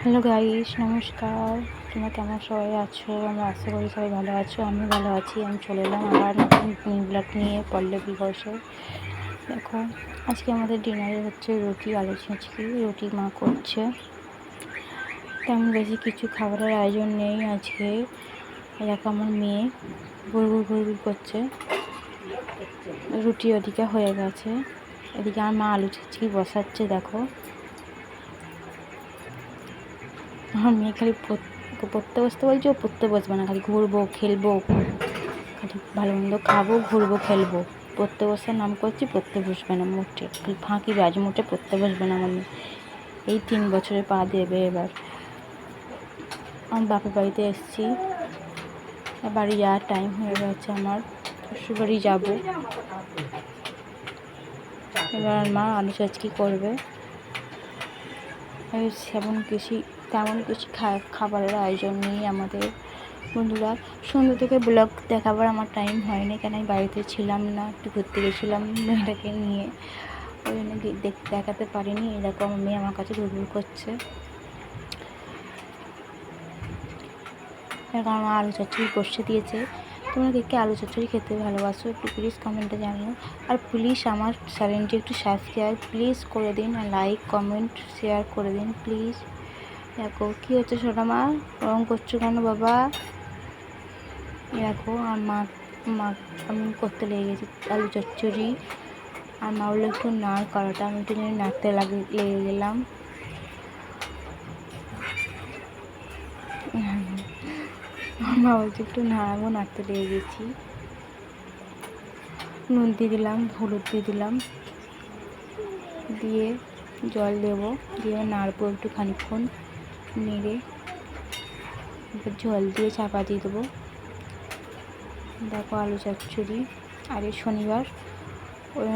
Hello guys, নমস্কার। তোমরা কেমন সবাই আছো? আমরা আশা করি সবাই ভালো আছো। আমি ভালো আছি। আমি চলে এলাম আবার নতুন ব্লগ নিয়ে পল্লবী ঘোষে। দেখো, আজকে আমাদের ডিনারে হচ্ছে রুটি, আলু ছিঁচকি। রুটি মা করছে। তেমন বেশি কিছু খাবারের আয়োজন নেই আজকে। দেখো, আমার মেয়ে ঘুরঘুর করছে। রুটি ওদিকে হয়ে গেছে, এদিকে আমার মা আলু ছিঁচকি বসাচ্ছে। দেখো, আমার মেয়ে খালি পড়তে বসতে বলছে, ও পড়তে বসবে না, খালি ঘুরবো খেলবো, খালি ভালো মন্দ খাবো, ঘুরবো খেলবো। পড়তে বসার নাম করছি, পড়তে বসবে না মোটে, খালি ফাঁকি বাজ, মোটে পড়তে বসবে না আমার মেয়ে। এই 3 বছরে পা দেবে এবার। আমার বাপের বাড়িতে এসেছি, বাড়ি যাওয়ার টাইম হয়ে গেছে আমার। শ্বশুরবাড়ি যাবো এবার। মা আলু ছিঁচকি করবে। তেমন কিছু খাবারের আয়োজন নেই আমাদের। বন্ধুরা, সন্ধ্যে থেকে ব্লগ দেখাবার আমার টাইম হয়নি, কেন আমি বাড়িতে ছিলাম না, একটু ঘুরতে গেছিলাম মেয়েটাকে নিয়ে, ওই জন্য দেখাতে পারিনি। এরকম আমার মেয়ে আমার কাছে ঘুরঘুর করছে। এরকম আমার আলু চচ্চড়ি কষে দিয়েছে। তোমরা কে আলু চচ্চড়ি খেতে ভালোবাসো একটু প্লিজ কমেন্টে জানিও। আর প্লিজ আমার চ্যানেলটি একটু সাবস্ক্রাইব প্লিজ করে দিন, আর লাইক কমেন্ট শেয়ার করে দিন প্লিজ। দেখো কী হচ্ছে, ছোটো মা রং করছো কেন বাবা? দেখো, আর মা আমি করতে লেগে গেছি আলু চচ্চড়ি। আর মা বললো একটু নাড় করাটা, আমি একটু নাড়তে লেগে গেলাম। মা বলছে একটু নাড়াবো, নাড়তে লেগে গেছি। নুন দিয়ে দিলাম, হলুদ দিয়ে দিলাম, দিয়ে জল দেবো, দিয়ে নাড়বো একটু খানিকক্ষণ, নেড়ে জল দিয়ে চাপা দিয়ে দেবো। দেখো আলু চচ্চড়ি। আর এই শনিবার ওই